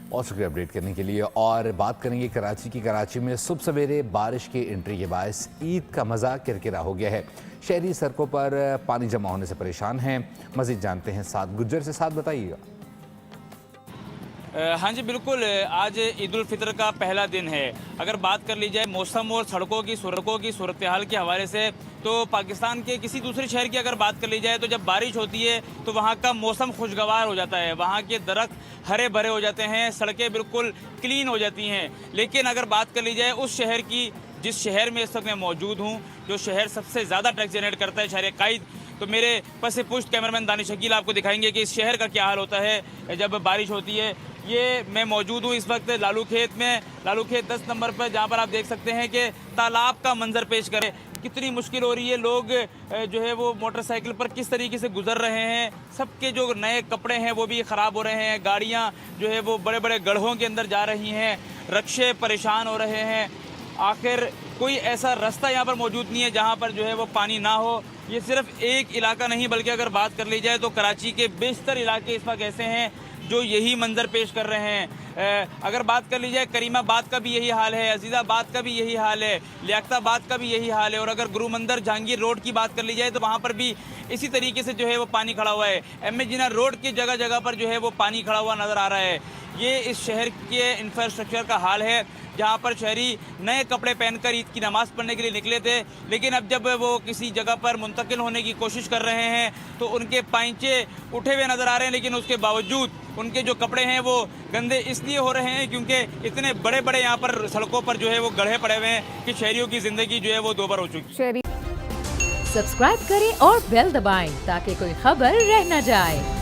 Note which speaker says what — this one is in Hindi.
Speaker 1: बहुत शुक्रिया अपडेट करने के लिए। और बात करेंगे कराची में सुबह सवेरे बारिश की एंट्री के बायस ईद का मज़ा किरकिरा हो गया है। शहरी सड़कों पर पानी जमा होने से परेशान हैं। मज़ीद जानते हैं साथ गुज्जर से। साथ बताइएगा।
Speaker 2: हाँ जी बिल्कुल, आज ईद उल फितर का पहला दिन है। अगर बात कर ली जाए मौसम और सड़कों की सूरत हाल के हवाले से, तो पाकिस्तान के किसी दूसरे शहर की अगर बात कर ली जाए तो जब बारिश होती है तो वहाँ का मौसम खुशगवार हो जाता है, वहाँ के दरख्त हरे भरे हो जाते हैं, सड़कें बिल्कुल क्लीन हो जाती हैं। लेकिन अगर बात कर ली जाए उस शहर की जिस शहर में इस वक्त मैं मौजूद हूँ, जो शहर सबसे ज़्यादा टैक्स जनरेट करता है, शहर कायद, तो मेरे पस से पुष्ट कैमरामैन दानिश शकील आपको दिखाएंगे कि इस शहर का क्या हाल होता है जब बारिश होती है। ये मैं मौजूद हूँ इस वक्त लालू खेत में, लालू खेत 10 नंबर पर, जहाँ पर आप देख सकते हैं कि तालाब का मंजर पेश करें, कितनी मुश्किल हो रही है। लोग जो है वो मोटरसाइकिल पर किस तरीके से गुजर रहे हैं, सबके जो नए कपड़े हैं वो भी ख़राब हो रहे हैं, गाड़ियाँ जो है वो बड़े बड़े गड्ढों के अंदर जा रही हैं, रक्शे परेशान हो रहे हैं। आखिर कोई ऐसा रास्ता यहाँ पर मौजूद नहीं है जहाँ पर जो है वो पानी ना हो। ये सिर्फ एक इलाका नहीं बल्कि अगर बात कर ली जाए तो कराची के बेशतर इलाके इस वक्त ऐसे हैं जो यही मंजर पेश कर रहे हैं। अगर बात कर ली जाए करीमाबाद का भी यही हाल है, अजीज़ाबाद का भी यही हाल है, लियाकताबाद का भी यही हाल है, और अगर गुरु मंदिर जहांगीर रोड की बात कर ली जाए तो वहाँ पर भी इसी तरीके से जो है वो पानी खड़ा हुआ है। एम ए जिना रोड की जगह जगह पर जो है वो पानी खड़ा हुआ नज़र आ रहा है। ये इस शहर के इंफ्रास्ट्रक्चर का हाल है, जहाँ पर शहरी नए कपड़े पहनकर ईद की नमाज़ पढ़ने के लिए निकले थे, लेकिन अब जब वो किसी जगह पर मुंतकिल होने की कोशिश कर रहे हैं तो उनके पाइंचे उठे हुए नज़र आ रहे हैं, लेकिन उसके बावजूद उनके जो कपड़े हैं वो गंदे इसलिए हो रहे हैं क्योंकि इतने बड़े बड़े यहाँ पर सड़कों पर जो है वो गड्ढे पड़े हुए हैं कि शहरियों की ज़िंदगी जो है वो दोबार हो चुकी है।
Speaker 3: सब्सक्राइब करें और बेल दबाएं ताकि कोई खबर रह न जाए।